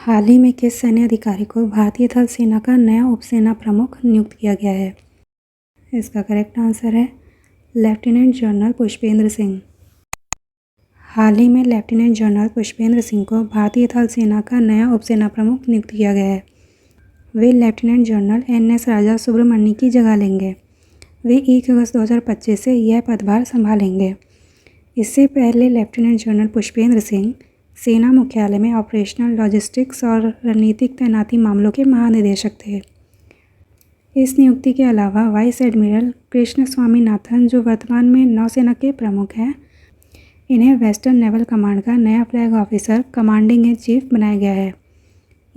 हाल ही में किस सैन्य अधिकारी को भारतीय थल सेना का नया उपसेना प्रमुख नियुक्त किया गया है? इसका करेक्ट आंसर है लेफ्टिनेंट जनरल पुष्पेंद्र सिंह। हाल ही में लेफ्टिनेंट जनरल पुष्पेंद्र सिंह को भारतीय थल सेना का नया उपसेना प्रमुख नियुक्त किया गया है। वे लेफ्टिनेंट जनरल NS राजा सुब्रमण्य की जगह लेंगे। वे 1 अगस्त 2025 से यह पदभार संभालेंगे। इससे पहले लेफ्टिनेंट जनरल पुष्पेंद्र सिंह सेना मुख्यालय में ऑपरेशनल लॉजिस्टिक्स और रणनीतिक तैनाती मामलों के महानिदेशक थे। इस नियुक्ति के अलावा वाइस एडमिरल कृष्ण स्वामीनाथन, जो वर्तमान में नौसेना के प्रमुख हैं, इन्हें वेस्टर्न नेवल कमांड का नया flag officer commanding in chief बनाया गया है।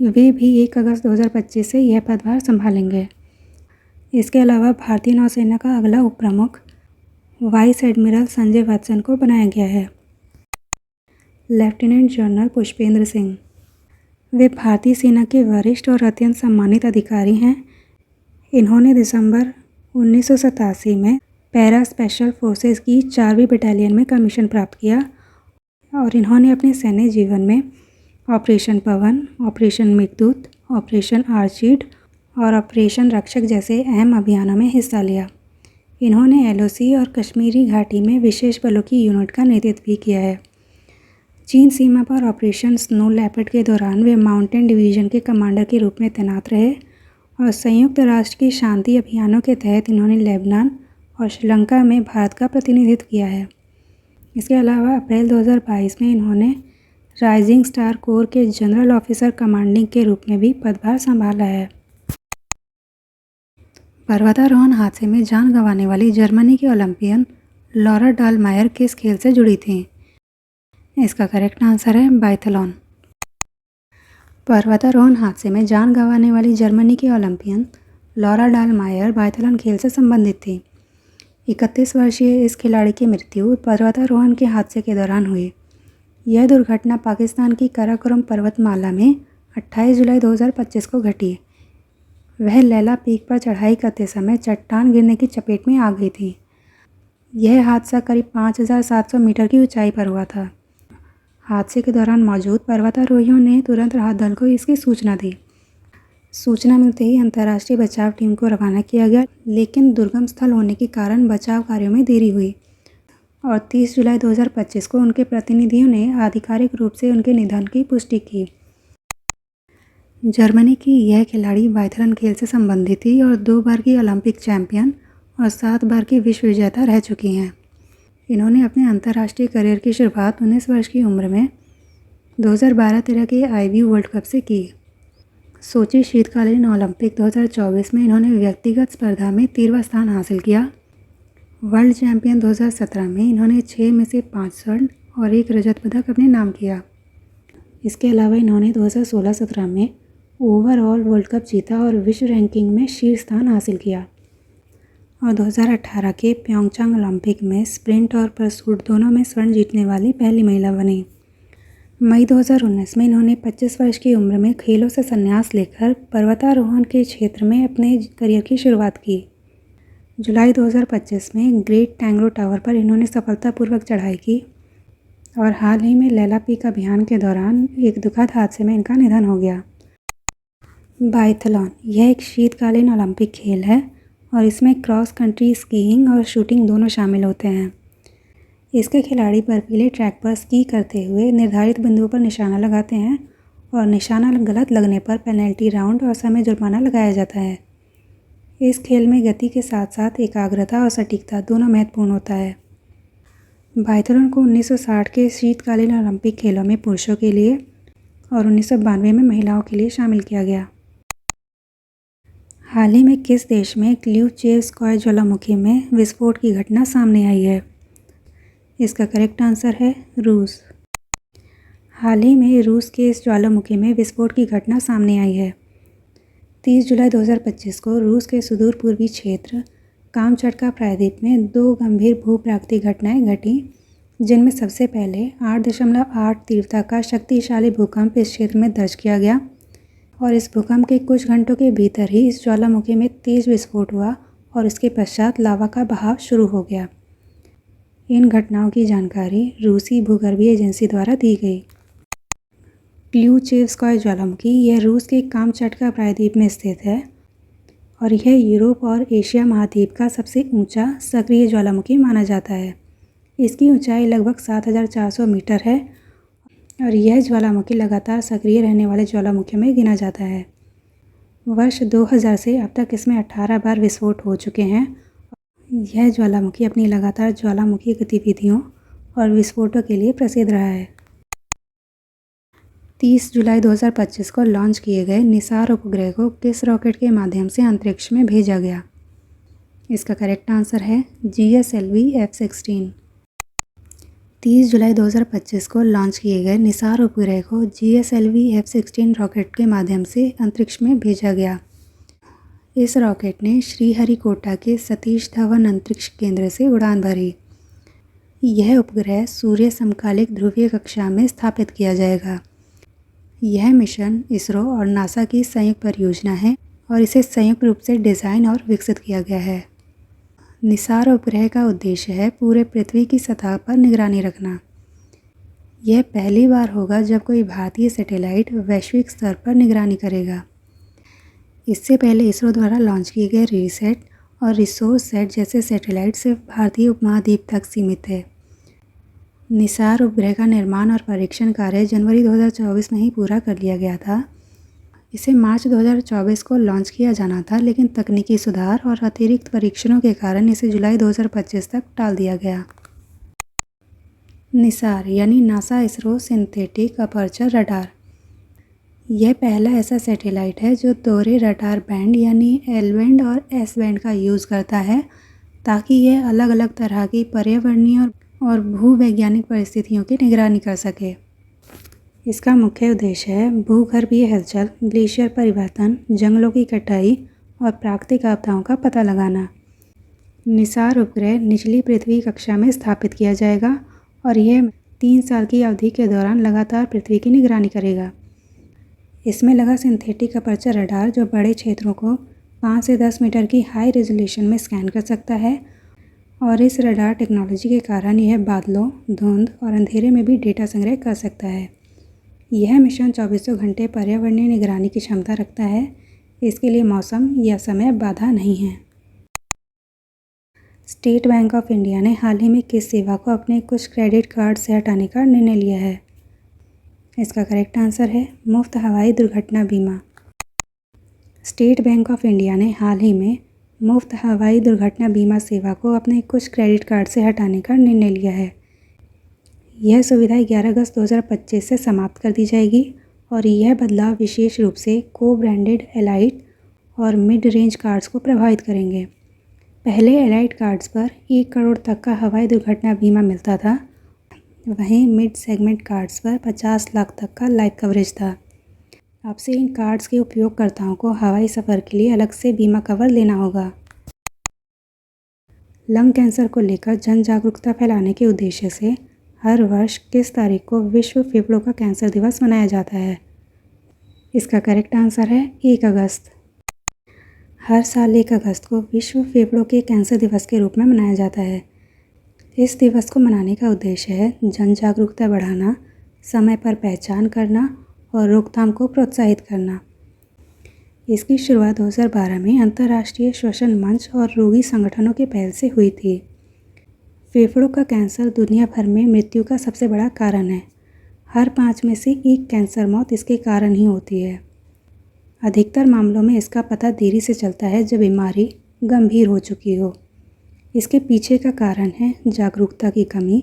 वे भी 1 अगस्त 2025 से यह पदभार संभालेंगे। इसके अलावा भारतीय नौसेना का अगला उप प्रमुख वाइस एडमिरल संजय वत्सन को बनाया गया है। लेफ्टिनेंट जनरल पुष्पेंद्र सिंह वे भारतीय सेना के वरिष्ठ और अत्यंत सम्मानित अधिकारी हैं। इन्होंने दिसंबर 1987 में पैरा स्पेशल फोर्सेस की 4वीं बटालियन में कमीशन प्राप्त किया और इन्होंने अपने सैन्य जीवन में ऑपरेशन पवन, ऑपरेशन मेघदूत, ऑपरेशन आर्चिड और ऑपरेशन रक्षक जैसे अहम अभियानों में हिस्सा लिया। इन्होंने LOC और कश्मीरी घाटी में विशेष बलों की यूनिट का नेतृत्व भी किया है। चीन सीमा पर ऑपरेशन स्नो लेपर्ड के दौरान वे माउंटेन डिवीजन के कमांडर के रूप में तैनात रहे और संयुक्त राष्ट्र की शांति अभियानों के तहत इन्होंने लेबनान और श्रीलंका में भारत का प्रतिनिधित्व किया है। इसके अलावा अप्रैल 2022 में इन्होंने राइजिंग स्टार कोर के जनरल ऑफिसर कमांडिंग के रूप में भी पदभार संभाला है। पर्वतारोहण हादसे में जान गंवाने वाली जर्मनी की ओलंपियन लॉरा डालमायर किस खेल से जुड़ी थी? इसका करेक्ट आंसर है बाइथलॉन। पर्वतारोहण हादसे में जान गंवाने वाली जर्मनी की ओलंपियन लॉरा डालमायर बाइथलॉन खेल से संबंधित थी। 31 वर्षीय इस खिलाड़ी की मृत्यु पर्वतारोहण के हादसे के दौरान हुई। यह दुर्घटना पाकिस्तान की काराकोरम पर्वतमाला में 28 जुलाई 2025 को घटी। वह लैला पीक पर चढ़ाई करते समय चट्टान गिरने की चपेट में आ गई थी। यह हादसा करीब 5700 मीटर की ऊंचाई पर हुआ था। हादसे के दौरान मौजूद पर्वतारोहियों ने तुरंत राहत दल को इसकी सूचना दी। सूचना मिलते ही अंतर्राष्ट्रीय बचाव टीम को रवाना किया गया, लेकिन दुर्गम स्थल होने के कारण बचाव कार्यों में देरी हुई और 30 जुलाई 2025 को उनके प्रतिनिधियों ने आधिकारिक रूप से उनके निधन की पुष्टि की। जर्मनी की यह खिलाड़ी बाइथलन खेल से संबंधित थी और 2 बार की ओलंपिक चैंपियन और 7 बार की विश्व विजेता रह चुकी हैं। इन्होंने अपने अंतर्राष्ट्रीय करियर की शुरुआत 19 वर्ष की उम्र में 2012-13 के IBU वर्ल्ड कप से की। सोची शीतकालीन ओलंपिक 2024 में इन्होंने व्यक्तिगत स्पर्धा में 13वां स्थान हासिल किया। वर्ल्ड चैंपियन 2017 में इन्होंने 6 में से 5 स्वर्ण और 1 रजत पदक अपने नाम किया। इसके अलावा इन्होंने 2016-17 में ओवरऑल वर्ल्ड कप जीता और विश्व रैंकिंग में शीर्ष स्थान हासिल किया और 2018 के प्योंगचांग ओलंपिक में स्प्रिंट और परसूट दोनों में स्वर्ण जीतने वाली पहली महिला बनी। मई 2019 में इन्होंने 25 वर्ष की उम्र में खेलों से संन्यास लेकर पर्वतारोहण के क्षेत्र में अपने करियर की शुरुआत की। जुलाई 2025 में ग्रेट टैंगरो टावर पर इन्होंने सफलतापूर्वक चढ़ाई की और हाल ही में लैला पीक अभियान के दौरान एक दुखद हादसे में इनका निधन हो गया। बाइथलॉन यह एक शीतकालीन ओलंपिक खेल है और इसमें क्रॉस कंट्री स्कीइंग और शूटिंग दोनों शामिल होते हैं। इसके खिलाड़ी बर्फीले ट्रैक पर स्की करते हुए निर्धारित बिंदुओं पर निशाना लगाते हैं और निशाना गलत लगने पर पेनल्टी राउंड और समय जुर्माना लगाया जाता है। इस खेल में गति के साथ साथ एकाग्रता और सटीकता दोनों महत्वपूर्ण होता है। बाइथलॉन को 1960 के शीतकालीन ओलंपिक खेलों में पुरुषों के लिए और 1992 में महिलाओं के लिए शामिल किया गया। हाल ही में किस देश में क्ल्यूचेवस्काय ज्वालामुखी में विस्फोट की घटना सामने आई है? इसका करेक्ट आंसर है रूस। हाल ही में रूस के इस ज्वालामुखी में विस्फोट की घटना सामने आई है। 30 जुलाई 2025 को रूस के सुदूर पूर्वी क्षेत्र कामचटका प्रायद्वीप में 2 गंभीर भूप्राकृतिक घटनाएं घटी, जिनमें सबसे पहले 8.8 तीव्रता का शक्तिशाली भूकंप इस क्षेत्र में दर्ज किया गया और इस भूकंप के कुछ घंटों के भीतर ही इस ज्वालामुखी में तेज विस्फोट हुआ और इसके पश्चात लावा का बहाव शुरू हो गया। इन घटनाओं की जानकारी रूसी भूगर्भीय एजेंसी द्वारा दी गई। क्ल्यूचेवस्काय ज्वालामुखी यह रूस के कामचटका प्रायद्वीप में स्थित है और यह यूरोप और एशिया महाद्वीप का सबसे ऊंचा सक्रिय ज्वालामुखी माना जाता है। इसकी ऊंचाई लगभग 7,400 मीटर है और यह ज्वालामुखी लगातार सक्रिय रहने वाले ज्वालामुखियों में गिना जाता है। वर्ष 2000 से अब तक इसमें 18 बार विस्फोट हो चुके हैं। यह ज्वालामुखी अपनी लगातार ज्वालामुखी गतिविधियों और विस्फोटों के लिए प्रसिद्ध रहा है। 30 जुलाई 2025 को लॉन्च किए गए निसार उपग्रह को किस रॉकेट के माध्यम से अंतरिक्ष में भेजा गया? इसका करेक्ट आंसर है GSLV F-16। 30 जुलाई 2025 को लॉन्च किए गए निसार उपग्रह को GSLV F-16 रॉकेट के माध्यम से अंतरिक्ष में भेजा गया। इस रॉकेट ने श्रीहरिकोटा के सतीश धवन अंतरिक्ष केंद्र से उड़ान भरी। यह उपग्रह सूर्य समकालिक ध्रुवीय कक्षा में स्थापित किया जाएगा। यह मिशन इसरो और नासा की संयुक्त परियोजना है और इसे संयुक्त रूप से डिज़ाइन और विकसित किया गया है। निसार उपग्रह का उद्देश्य है पूरे पृथ्वी की सतह पर निगरानी रखना। यह पहली बार होगा जब कोई भारतीय सैटेलाइट वैश्विक स्तर पर निगरानी करेगा। इससे पहले इसरो द्वारा लॉन्च किए गए रीसेट और रिसोर्स सेट जैसे सैटेलाइट सिर्फ भारतीय उपमहाद्वीप तक सीमित थे। निसार उपग्रह का निर्माण और परीक्षण कार्य जनवरी 2024 में ही पूरा कर लिया गया था। इसे मार्च 2024 को लॉन्च किया जाना था, लेकिन तकनीकी सुधार और अतिरिक्त परीक्षणों के कारण इसे जुलाई 2025 तक टाल दिया गया। निसार यानी NASA ISRO synthetic aperture radar. यह पहला ऐसा सैटेलाइट है जो दोहरे रडार बैंड यानी एल बैंड और एस बैंड का यूज़ करता है ताकि यह अलग अलग तरह की पर्यावरणीय और भूवैज्ञानिक परिस्थितियों की निगरानी कर सके। इसका मुख्य उद्देश्य है भूगर्भीय हलचल, ग्लेशियर परिवर्तन, जंगलों की कटाई और प्राकृतिक आपदाओं का पता लगाना। निसार उपग्रह निचली पृथ्वी कक्षा में स्थापित किया जाएगा और यह 3 साल की अवधि के दौरान लगातार पृथ्वी की निगरानी करेगा। इसमें लगा सिंथेटिक अपर्चर रडार जो बड़े क्षेत्रों को 5 से 10 मीटर की हाई रेजोल्यूशन में स्कैन कर सकता है और इस रडार टेक्नोलॉजी के कारण यह बादलों, धुंध और अंधेरे में भी डेटा संग्रह कर सकता है। यह मिशन 24 घंटे पर्यावरणीय निगरानी की क्षमता रखता है। इसके लिए मौसम या समय बाधा नहीं है। स्टेट बैंक ऑफ इंडिया ने हाल ही में किस सेवा को अपने कुछ क्रेडिट कार्ड से हटाने का निर्णय लिया है? इसका करेक्ट आंसर है मुफ्त हवाई दुर्घटना बीमा। स्टेट बैंक ऑफ इंडिया ने हाल ही में मुफ्त हवाई दुर्घटना बीमा सेवा को अपने कुछ क्रेडिट कार्ड से हटाने का निर्णय लिया है। यह सुविधा 11 अगस्त 2025 से समाप्त कर दी जाएगी और यह बदलाव विशेष रूप से को ब्रांडेड एलाइट और मिड रेंज कार्ड्स को प्रभावित करेंगे। पहले एलाइट कार्ड्स पर 1 करोड़ तक का हवाई दुर्घटना बीमा मिलता था, वहीं मिड सेगमेंट कार्ड्स पर 50 लाख तक का लाइफ कवरेज था। अब से इन कार्ड्स के उपयोगकर्ताओं को हवाई सफ़र के लिए अलग से बीमा कवर लेना होगा। लंग कैंसर को लेकर जन जागरूकता फैलाने के उद्देश्य से हर वर्ष किस तारीख को विश्व फेफड़ों का कैंसर दिवस मनाया जाता है? इसका करेक्ट आंसर है 1 अगस्त। हर साल 1 अगस्त को विश्व फेफड़ों के कैंसर दिवस के रूप में मनाया जाता है। इस दिवस को मनाने का उद्देश्य है जन जागरूकता बढ़ाना, समय पर पहचान करना और रोकथाम को प्रोत्साहित करना। इसकी शुरुआत 2012 में अंतर्राष्ट्रीय श्वसन मंच और रोगी संगठनों के पहल से हुई थी। फेफड़ों का कैंसर दुनिया भर में मृत्यु का सबसे बड़ा कारण है। हर 5 में से 1 कैंसर मौत इसके कारण ही होती है। अधिकतर मामलों में इसका पता देरी से चलता है जब बीमारी गंभीर हो चुकी हो। इसके पीछे का कारण है जागरूकता की कमी,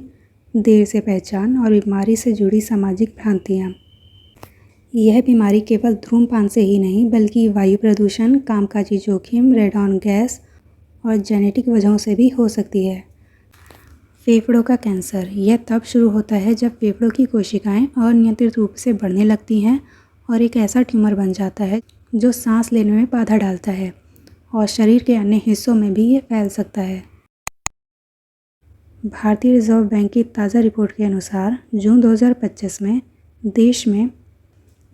देर से पहचान और बीमारी से जुड़ी सामाजिक भ्रांतियाँ। यह बीमारी केवल धूम्रपान से ही नहीं बल्कि वायु प्रदूषण, कामकाजी जोखिम, रेडॉन गैस और जेनेटिक वजहों से भी हो सकती है। फेफड़ों का कैंसर यह तब शुरू होता है जब फेफड़ों की कोशिकाएं अनियंत्रित रूप से बढ़ने लगती हैं और एक ऐसा ट्यूमर बन जाता है जो सांस लेने में बाधा डालता है और शरीर के अन्य हिस्सों में भी ये फैल सकता है। भारतीय रिजर्व बैंक की ताज़ा रिपोर्ट के अनुसार जून 2025 में देश में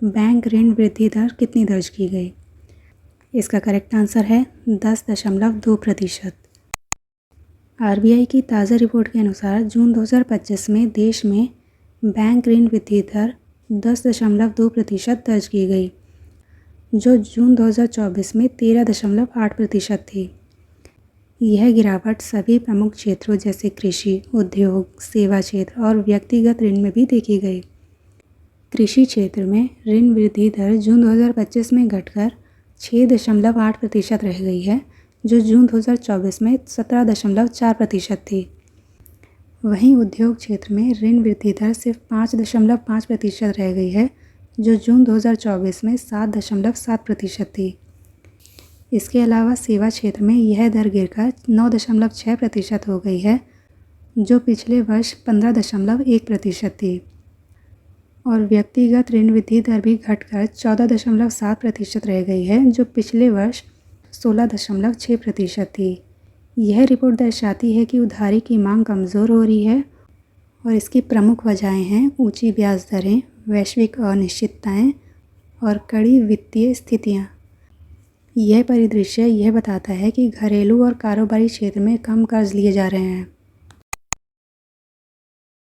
बैंक ऋण वृद्धि दर कितनी दर्ज की गई? इसका करेक्ट आंसर है 10.2%। RBI की ताज़ा रिपोर्ट के अनुसार जून 2025 में देश में बैंक ऋण वृद्धि दर 10.2% दर्ज की गई, जो जून 2024 में 13.8% थी। यह गिरावट सभी प्रमुख क्षेत्रों जैसे कृषि, उद्योग, सेवा क्षेत्र और व्यक्तिगत ऋण में भी देखी गई। कृषि क्षेत्र में ऋण वृद्धि दर जून 2025 में घटकर 6.8% रह गई है, जो जून 2024 में 17.4% थी। वहीं उद्योग क्षेत्र में ऋण वृद्धि दर सिर्फ 5.5% रह गई है, जो जून 2024 में 7.7% थी। इसके अलावा सेवा क्षेत्र में यह दर गिरकर 9.6% हो गई है, जो पिछले वर्ष 15.1% थी। और व्यक्तिगत ऋण वृद्धि दर भी घटकर 14.7% रह गई है, जो पिछले वर्ष 16.6% थी। यह रिपोर्ट दर्शाती है कि उधारी की मांग कमज़ोर हो रही है और इसकी प्रमुख वजहें हैं ऊंची ब्याज दरें, वैश्विक अनिश्चितताएं और कड़ी वित्तीय स्थितियां। यह परिदृश्य यह बताता है कि घरेलू और कारोबारी क्षेत्र में कम कर्ज लिए जा रहे हैं।